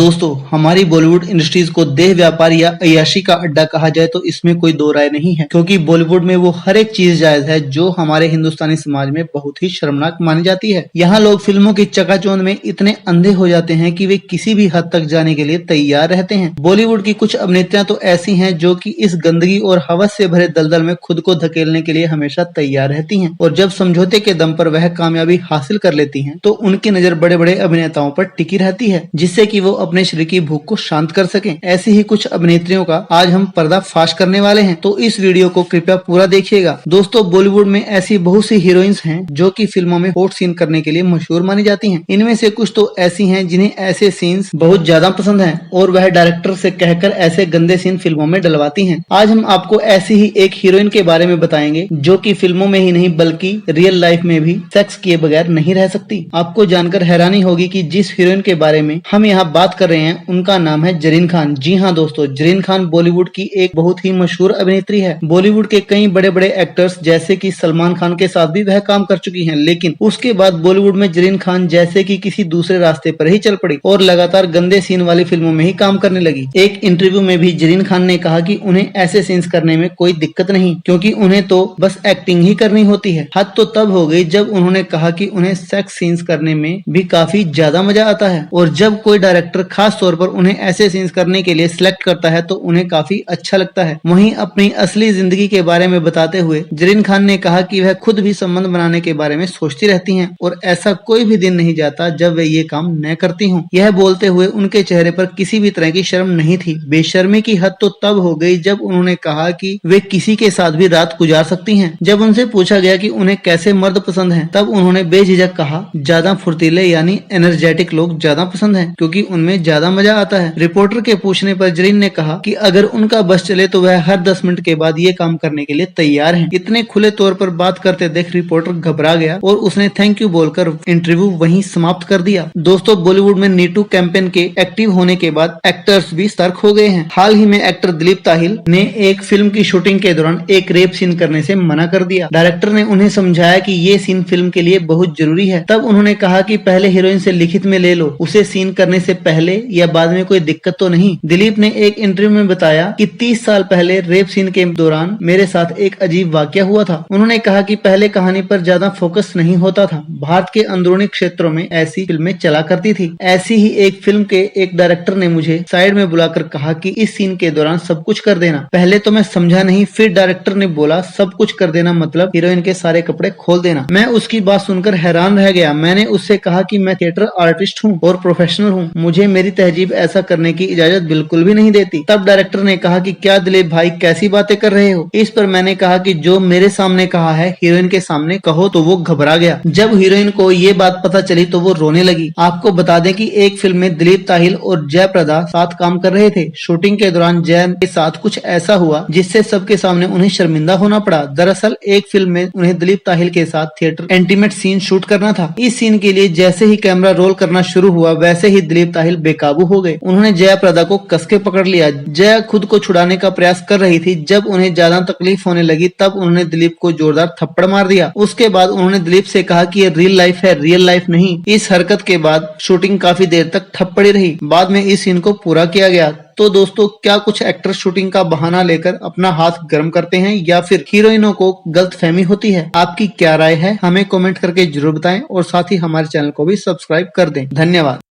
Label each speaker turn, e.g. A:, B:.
A: दोस्तों, हमारी बॉलीवुड इंडस्ट्रीज को देह व्यापार या अय्याशी का अड्डा कहा जाए तो इसमें कोई दो राय नहीं है, क्योंकि बॉलीवुड में वो हर एक चीज जायज है जो हमारे हिंदुस्तानी समाज में बहुत ही शर्मनाक मानी जाती है। यहाँ लोग फिल्मों की चकाचौंध में इतने अंधे हो जाते हैं कि वे किसी भी हद तक जाने के लिए तैयार रहते हैं। बॉलीवुड की कुछ अभिनेत्रियां तो ऐसी हैं जो कि इस गंदगी और हवस से भरे दलदल में खुद को धकेलने के लिए हमेशा तैयार रहती हैं, और जब समझौते के दम पर वह कामयाबी हासिल कर लेती हैं तो उनकी नजर बड़े बड़े अभिनेताओं पर टिकी रहती है, जिससे कि वो अपने शरीर की भूख को शांत कर सकें। ऐसी ही कुछ अभिनेत्रियों का आज हम पर्दाफाश करने वाले हैं, तो इस वीडियो को कृपया पूरा देखिएगा। दोस्तों, बॉलीवुड में ऐसी बहुत सी हीरोइंस हैं जो कि फिल्मों में हॉट सीन करने के लिए मशहूर मानी जाती हैं। इनमें से कुछ तो ऐसी हैं जिन्हें ऐसे सीन्स बहुत ज्यादा पसंद हैं और वह डायरेक्टर से कहकर ऐसे गंदे सीन फिल्मों में डलवाती हैं। आज हम आपको ऐसी ही एक हीरोइन के बारे में बताएंगे जो कि फिल्मों में ही नहीं बल्कि रियल लाइफ में भी सेक्स किए बगैर नहीं रह सकती। आपको जानकर हैरानी होगी कि जिस हीरोइन के बारे में हम यहाँ बात कर रहे हैं उनका नाम है जरीन खान। जी हाँ दोस्तों, जरीन खान बॉलीवुड की एक बहुत ही मशहूर अभिनेत्री है। बॉलीवुड के कई बड़े बड़े एक्टर्स जैसे कि सलमान खान के साथ भी वह काम कर चुकी हैं, लेकिन उसके बाद बॉलीवुड में जरीन खान जैसे कि किसी दूसरे रास्ते पर ही चल पड़ी और लगातार गंदे सीन वाली फिल्मों में ही काम करने लगी। एक इंटरव्यू में भी जरीन खान ने कहा कि उन्हें ऐसे सीन्स करने में कोई दिक्कत नहीं, क्योंकि उन्हें तो बस एक्टिंग ही करनी होती है। हद तो तब हो गई जब उन्होंने कहा कि उन्हें सेक्स सीन्स करने में भी काफी ज्यादा मजा आता है, और जब कोई डायरेक्टर खास तौर पर उन्हें ऐसे सीन्स करने के लिए सिलेक्ट करता है तो उन्हें काफी अच्छा लगता है। वहीं अपनी असली जिंदगी के बारे में बताते हुए जरीन खान ने कहा कि वह खुद भी संबंध बनाने के बारे में सोचती रहती हैं और ऐसा कोई भी दिन नहीं जाता जब वे ये काम न करती हूँ। यह बोलते हुए उनके चेहरे पर किसी भी तरह की शर्म नहीं थी। बेशर्मी की हद तो तब हो गई जब उन्होंने कहा कि वे किसी के साथ भी रात गुजार सकती हैं। जब उनसे पूछा गया कि उन्हें कैसे मर्द पसंद हैं, तब उन्होंने बेझिझक कहा ज्यादा फुर्तीले यानी एनर्जेटिक लोग ज्यादा पसंद हैं, क्योंकि उनमें ज्यादा मजा आता है। रिपोर्टर के पूछने पर जरीन ने कहा कि अगर उनका बस चले तो वह हर 10 मिनट के बाद ये काम करने के लिए तैयार हैं। इतने खुले तौर पर बात करते देख रिपोर्टर घबरा गया और उसने थैंक यू बोलकर इंटरव्यू वहीं समाप्त कर दिया। दोस्तों, बॉलीवुड में नीटू कैंपेन के एक्टिव होने के बाद एक्टर्स भी सतर्क हो गए हैं। हाल ही में एक्टर दिलीप ताहिल ने एक फिल्म की शूटिंग के दौरान एक रेप सीन करने से मना कर दिया। डायरेक्टर ने उन्हें समझाया कि ये सीन फिल्म के लिए बहुत जरूरी है। तब उन्होंने कहा कि पहले हीरोइन से लिखित में ले लो, उसे सीन करने से पहले या बाद में कोई दिक्कत तो नहीं। दिलीप ने एक इंटरव्यू में बताया कि 30 साल पहले रेप सीन के दौरान मेरे साथ एक अजीब वाकया हुआ था। उन्होंने कहा कि पहले कहानी पर ज्यादा फोकस नहीं होता था। भारत के अंदरूनी क्षेत्रों में ऐसी फिल्में चला करती थी। ऐसी ही एक फिल्म के एक डायरेक्टर ने मुझे साइड में बुलाकर कहा कि इस सीन के दौरान सब कुछ कर देना। पहले तो मैं समझा नहीं, फिर डायरेक्टर ने बोला सब कुछ कर देना मतलब हीरोइन के सारे कपड़े खोल देना। मैं उसकी बात सुनकर हैरान रह गया। मैंने उससे कहा कि मैं थिएटर आर्टिस्ट हूँ और प्रोफेशनल हूँ, मुझे मेरी तहजीब ऐसा करने की इजाजत बिल्कुल भी नहीं देती। तब डायरेक्टर ने कहा कि क्या दिलीप भाई कैसी बातें कर रहे हो। इस पर मैंने कहा कि जो मेरे सामने कहा है हीरोइन के सामने कहो, तो वो घबरा गया। जब हीरोइन को ये बात पता चली तो वो रोने लगी। आपको बता दें कि एक फिल्म में दिलीप ताहिल और जयप्रदा साथ काम कर रहे थे। शूटिंग के दौरान जय के साथ कुछ ऐसा हुआ जिससे सबके सामने उन्हें शर्मिंदा होना पड़ा। दरअसल एक फिल्म में उन्हें दिलीप ताहिल के साथ थिएटर इंटीमेट सीन शूट करना था। इस सीन के लिए जैसे ही कैमरा रोल करना शुरू हुआ वैसे ही दिलीप ताहिल बेकाबू हो गए। उन्होंने जयप्रदा को कसके पकड़ लिया। जय खुद को छुड़ाने का प्रयास कर रही थी। जब उन्हें ज्यादा तकलीफ होने लगी तब उन्होंने दिलीप को जोरदार थप्पड़ मार दिया। उसके बाद उन्होंने दिलीप से कहा कि ये रियल लाइफ है, रियल लाइफ नहीं। इस हरकत के बाद शूटिंग काफी देर तक ठप पड़ी रही। बाद में इस सीन को पूरा किया गया। तो दोस्तों, क्या कुछ एक्टर शूटिंग का बहाना लेकर अपना हाथ गर्म करते हैं या फिर हीरोइनों को गलतफहमी होती है? आपकी क्या राय है हमें कमेंट करके जरूर बताएं और साथ ही हमारे चैनल को भी सब्सक्राइब कर दें। धन्यवाद।